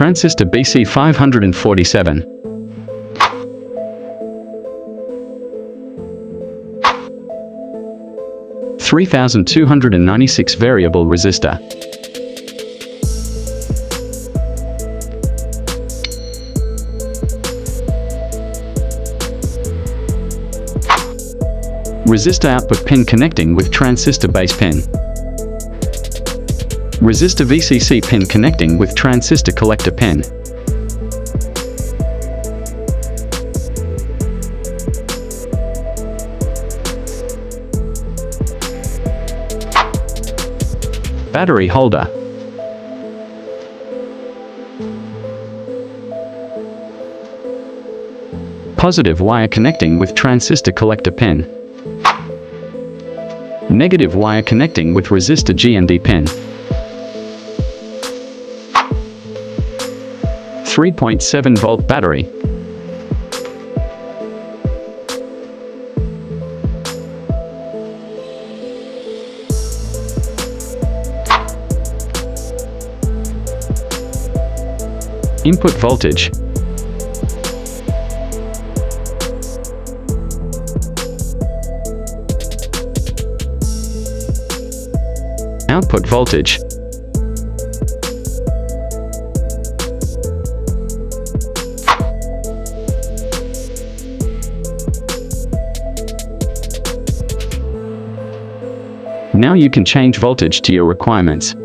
Transistor BC547. (3296) variable resistor. Resistor output pin connecting with transistor base pin. Resistor VCC pin connecting with transistor collector pin. Battery holder. Positive wire connecting with transistor collector pin. Negative wire connecting with resistor GND pin. 3.7 volt battery. Input voltage. Output voltage. Now you can change voltage to your requirements.